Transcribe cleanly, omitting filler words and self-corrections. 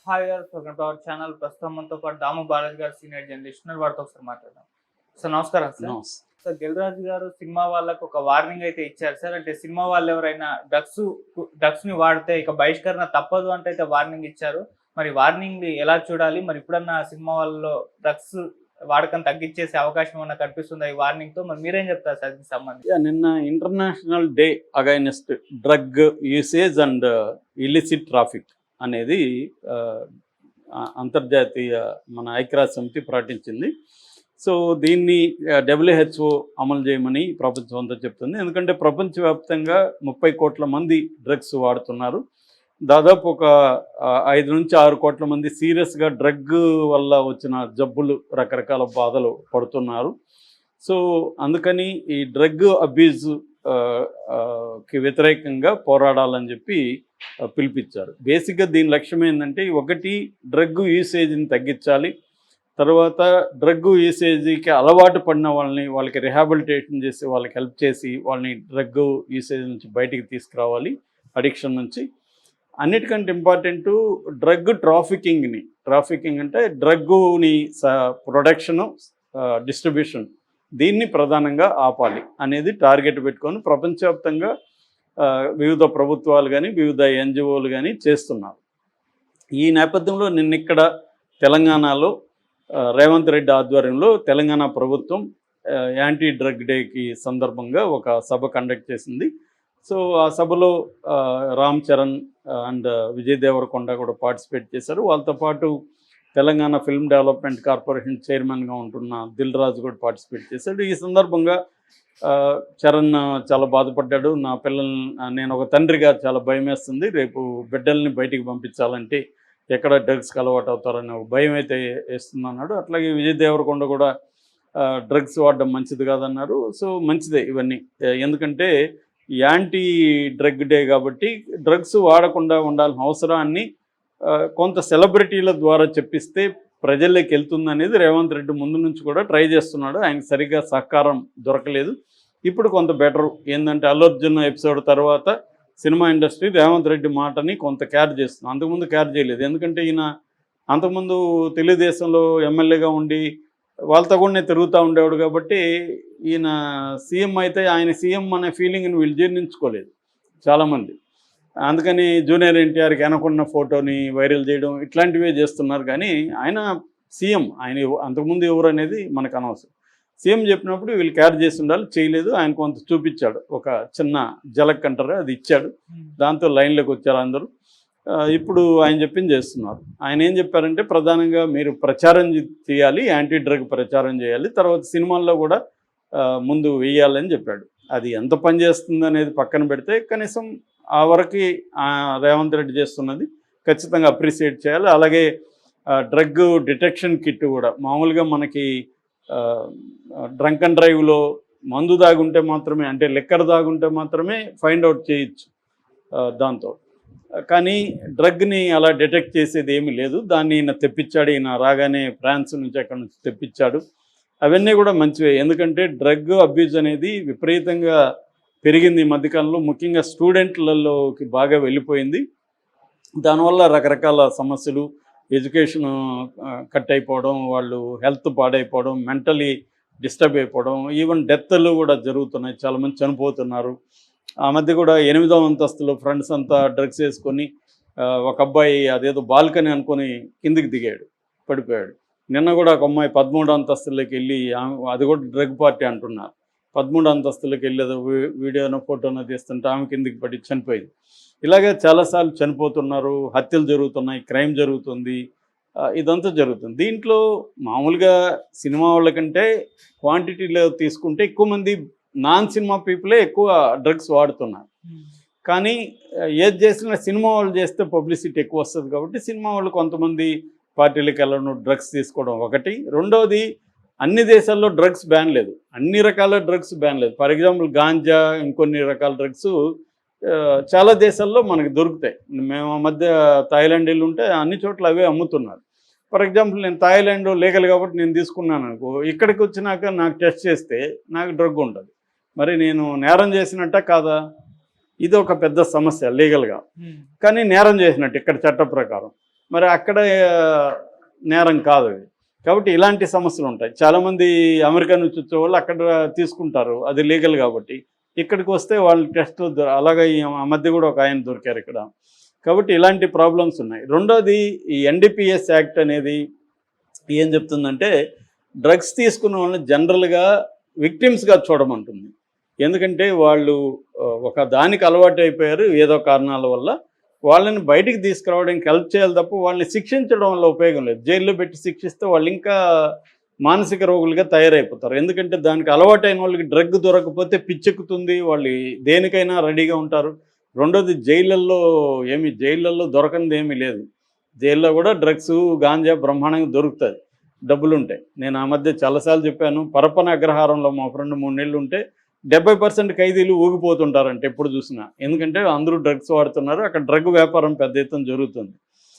Hi గారు, welcome to our channel. ప్రస్తుతం మనతో పాటు దాము బాలాజీ గారు, సీనియర్ జర్నలిస్ట్ ఉన్నారు. వారితో ఒకసారి మాట్లాడదాం. సార్ నమస్కారం సార్. నమస్తే. సార్, దిల్ రాజు గారు సినిమా వాళ్ళకు ఒక వార్నింగ్ అయితే ఇచ్చారు సార్. అంటే సినిమా వాళ్ళు ఎవరైనా డ్రగ్స్ ని వాడితే ఇక బహిష్కరణ తప్పదు అంటే అయితే వార్నింగ్ ఇచ్చారు. మరి వార్నింగ్ ఎలా చూడాలి? మరి ఇప్పుడన్నా సినిమా వాళ్ళలో డ్రగ్స్ వాడకం తగ్గించేసే అవకాశం ఏమన్నా కనిపిస్తుందా ఈ వార్నింగ్ తో? మరి మీరేం చెప్తారు సార్ దీనికి సంబంధించి? నిన్న international day against drug usage and illicit traffic అనేది అంతర్జాతీయ మన ఐక్యరాజ్య సమితి ప్రకటించింది. సో దీన్ని WHO అమలు చేయమని ప్రపంచం అంతా చెప్తుంది. ఎందుకంటే ప్రపంచవ్యాప్తంగా 30 కోట్ల మంది డ్రగ్స్ వాడుతున్నారు. దాదాపు ఒక 5 నుంచి 6 కోట్ల మంది సీరియస్గా డ్రగ్ వల్ల వచ్చిన జబ్బులు, రకరకాల బాధలు పడుతున్నారు. సో అందుకని ఈ డ్రగ్ అబ్యూజ్ కి వ్యతిరేకంగా పోరాడాలని చెప్పి పిలిపించారు. బేసిక్గా దీని లక్ష్యం ఏంటంటే, ఒకటి డ్రగ్ యూసేజ్ని తగ్గించాలి. తర్వాత డ్రగ్ యూసేజ్కి అలవాటు పడిన వాళ్ళకి రిహాబిలిటేషన్ చేసి వాళ్ళకి హెల్ప్ చేసి వాళ్ళని డ్రగ్ యూసేజ్ నుంచి బయటికి తీసుకురావాలి, అడిక్షన్ నుంచి. అన్నిటికంటే ఇంపార్టెంట్ డ్రగ్ ట్రాఫికింగ్ అంటే డ్రగ్ని ప్రొడక్షను, డిస్ట్రిబ్యూషన్, దీన్ని ప్రధానంగా ఆపాలి అనేది టార్గెట్ పెట్టుకొని ప్రపంచవ్యాప్తంగా వివిధ ప్రభుత్వాలు కానీ వివిధ NGOలు కానీ చేస్తున్నారు. ఈ నేపథ్యంలో నిన్న తెలంగాణలో రేవంత్ రెడ్డి ఆధ్వర్యంలో తెలంగాణ ప్రభుత్వం యాంటీ డ్రగ్ డేకి సందర్భంగా ఒక సభ కండక్ట్ చేసింది. సో ఆ సభలో రామ్ చరణ్ అండ్ విజయ్ దేవరకొండ కూడా పార్టిసిపేట్ చేశారు. వాళ్ళతో పాటు తెలంగాణ ఫిల్మ్ డెవలప్మెంట్ కార్పొరేషన్ చైర్మన్గా ఉంటున్న దిల్ రాజు కూడా పార్టిసిపేట్ చేశాడు. ఈ సందర్భంగా చరణ్ చాలా బాధపడ్డాడు. నా పిల్లల్ని, నేను ఒక తండ్రిగా చాలా భయం వేస్తుంది, రేపు బిడ్డల్ని బయటికి పంపించాలంటే ఎక్కడ డ్రగ్స్కి అలవాటు అవుతారనే ఒక భయం అయితే వేస్తుందన్నాడు. అట్లాగే విజయ్ దేవరకొండ కూడా డ్రగ్స్ వాడడం మంచిది కాదన్నారు. సో మంచిదే ఇవన్నీ, ఎందుకంటే యాంటీ డ్రగ్ డే కాబట్టి డ్రగ్స్ వాడకుండా ఉండాల్సిన అవసరాన్ని కొంత సెలబ్రిటీల ద్వారా చెప్పిస్తే ప్రజల్లోకి వెళ్తుంది అనేది రేవంత్ రెడ్డి ముందు నుంచి కూడా ట్రై చేస్తున్నాడు. ఆయనకు సరిగ్గా సహకారం దొరకలేదు. ఇప్పుడు కొంత బెటర్ ఏంటంటే, అల్లు అర్జున్ ఎపిసోడ్ తర్వాత సినిమా ఇండస్ట్రీ రేవంత్ రెడ్డి మాటని కొంత కేర్ చేస్తుంది. అంతకుముందు కేర్ చేయలేదు. ఎందుకంటే ఈయన అంతకుముందు తెలుగుదేశంలో ఎమ్మెల్యేగా ఉండి వాళ్ళతో కూడా తిరుగుతూ ఉండేవాడు కాబట్టి ఈయన సీఎం అయితే ఆయన సీఎం అనే ఫీలింగ్ని వీళ్ళు జీర్ణించుకోలేదు చాలామంది. అందుకని జూనియర్ ఎన్టీఆర్కి వెనకున్న ఫోటోని వైరల్ చేయడం ఇట్లాంటివే చేస్తున్నారు. కానీ ఆయన సీఎం, ఆయన అంతకుముందు ఎవరు అనేది మనకు అనవసరం. సీఎం చెప్పినప్పుడు వీళ్ళు కేర్ చేసి ఉండాలి, చేయలేదు. ఆయన కొంత చూపించాడు, ఒక చిన్న జలక్ అంటారు, అది ఇచ్చాడు. దాంతో లైన్లోకి వచ్చారు అందరూ. ఇప్పుడు ఆయన చెప్పింది చేస్తున్నారు. ఆయన ఏం చెప్పారంటే, ప్రధానంగా మీరు ప్రచారం చేయాలి, యాంటీ డ్రగ్ ప్రచారం చేయాలి, తర్వాత సినిమాల్లో కూడా ముందు వేయాలని చెప్పాడు. అది ఎంత పని చేస్తుంది అనేది పక్కన పెడితే కనీసం ఆ వరకు రేవంత్ రెడ్డి చేస్తున్నది ఖచ్చితంగా అప్రిషియేట్ చేయాలి. అలాగే డ్రగ్ డిటెక్షన్ కిట్ కూడా మామూలుగా మనకి డ్రంక్ అండ్ డ్రైవ్లో మందు దాగుంటే మాత్రమే, అంటే లిక్కర్ దాగుంటే మాత్రమే ఫైండ్ అవుట్ చేయొచ్చు దాంతో. కానీ డ్రగ్ని అలా డిటెక్ట్ చేసేది ఏమీ లేదు. దాన్ని ఈయన తెప్పించాడు. ఈయన రాగానే ఫ్రాన్స్ నుంచి అక్కడ నుంచి తెప్పించాడు. అవన్నీ కూడా మంచివే, ఎందుకంటే డ్రగ్ అబ్యూజ్ అనేది విపరీతంగా పెరిగింది ఈ మధ్యకాలంలో. ముఖ్యంగా స్టూడెంట్లలోకి బాగా వెళ్ళిపోయింది. దానివల్ల రకరకాల సమస్యలు, ఎడ్యుకేషన్ కట్ అయిపోవడం, వాళ్ళు హెల్త్ పాడైపోవడం, మెంటలీ డిస్టర్బ్ అయిపోవడం, ఈవెన్ డెత్లు కూడా జరుగుతున్నాయి. చాలామంది చనిపోతున్నారు. ఆ మధ్య కూడా 8వ అంతస్తులో ఫ్రెండ్స్ అంతా డ్రగ్స్ వేసుకొని ఒక అబ్బాయి అదేదో బాల్కనీ అనుకొని కిందికి దిగాడు, పడిపోయాడు. నిన్న కూడా ఒక అమ్మాయి 13వ అంతస్తులోకి వెళ్ళి, అది కూడా డ్రగ్ పార్టీ అంటున్నారు, 13వ అంతస్తులోకి వెళ్ళి ఏదో వీడియోనో ఫోటోనో తీస్తుంటే ఆమె కిందికి పడి చనిపోయింది. ఇలాగే చాలాసార్లు చనిపోతున్నారు, హత్యలు జరుగుతున్నాయి, క్రైమ్ జరుగుతుంది, ఇదంతా జరుగుతుంది. దీంట్లో మామూలుగా సినిమా వాళ్ళకంటే క్వాంటిటీలో తీసుకుంటే ఎక్కువ మంది నాన్ సినిమా పీపులే ఎక్కువ డ్రగ్స్ వాడుతున్నారు. కానీ ఏది చేసినా సినిమా వాళ్ళు చేస్తే పబ్లిసిటీ ఎక్కువ వస్తుంది కాబట్టి సినిమా వాళ్ళు కొంతమంది పార్టీలకు వెళ్ళడం, డ్రగ్స్ తీసుకోవడం ఒకటి. రెండవది, అన్ని దేశాల్లో డ్రగ్స్ బ్యాన్ లేదు, అన్ని రకాల డ్రగ్స్ బ్యాన్ లేదు. ఫర్ ఎగ్జాంపుల్ గాంజా, ఇంకొన్ని రకాల డ్రగ్స్ చాలా దేశాల్లో మనకి దొరుకుతాయి. మేము మధ్య థాయిలాండ్ వెళ్ళి ఉంటే అన్ని చోట్ల అవే అమ్ముతున్నారు. ఫర్ ఎగ్జాంపుల్ నేను థాయిలాండ్ లీగల్ కాబట్టి నేను తీసుకున్నాను అనుకో, ఇక్కడికి వచ్చినాక నాకు టెస్ట్ చేస్తే నాకు డ్రగ్ ఉంటుంది. మరి నేను నేరం చేసినట్ట కాదా? ఇది ఒక పెద్ద సమస్య లీగల్గా. కానీ నేరం చేసినట్టు ఇక్కడ చట్ట ప్రకారం. మరి అక్కడ నేరం కాదు అది. కాబట్టి ఇలాంటి సమస్యలు ఉంటాయి. చాలామంది అమెరికా నుంచి వచ్చే వాళ్ళు అక్కడ తీసుకుంటారు, అది లీగల్ కాబట్టి. ఇక్కడికి వస్తే వాళ్ళు టెస్ట్ అలాగే ఆ మధ్య కూడా ఒక ఆయన దొరికారు ఇక్కడ. కాబట్టి ఇలాంటి ప్రాబ్లమ్స్ ఉన్నాయి. రెండోది ఈ ఎన్డీపీఎస్ యాక్ట్ అనేది ఏం చెప్తుందంటే డ్రగ్స్ తీసుకున్న వాళ్ళని జనరల్గా విక్టిమ్స్గా చూడమంటుంది. ఎందుకంటే వాళ్ళు ఒక దానికి అలవాటు అయిపోయారు ఏదో కారణాల వల్ల. వాళ్ళని బయటికి తీసుకురావడానికి హెల్ప్ చేయాలి తప్ప వాళ్ళని శిక్షించడం వల్ల ఉపయోగం లేదు. జైల్లో పెట్టి శిక్షిస్తే వాళ్ళు ఇంకా మానసిక రోగులుగా తయారైపోతారు. ఎందుకంటే దానికి అలవాటైన వాళ్ళకి డ్రగ్ దొరకకపోతే పిచ్చెక్కుతుంది, వాళ్ళు దేనికైనా రెడీగా ఉంటారు. రెండోది జైళ్ళల్లో దొరకనిది ఏమీ లేదు. జైల్లో కూడా డ్రగ్స్ గాంజా బ్రహ్మాండంగా దొరుకుతుంది, డబ్బులుంటాయి. నేను ఆ మధ్య చాలాసార్లు చెప్పాను, పరపన అగ్రహారంలో మా ఫ్రెండ్ 3 నెలలు ఉంటే 70% ఖైదీలు ఊగిపోతుంటారంటే ఎప్పుడు చూసినా. ఎందుకంటే అందరూ డ్రగ్స్ వాడుతున్నారు, అక్కడ డ్రగ్ వ్యాపారం పెద్ద ఎత్తున జరుగుతుంది.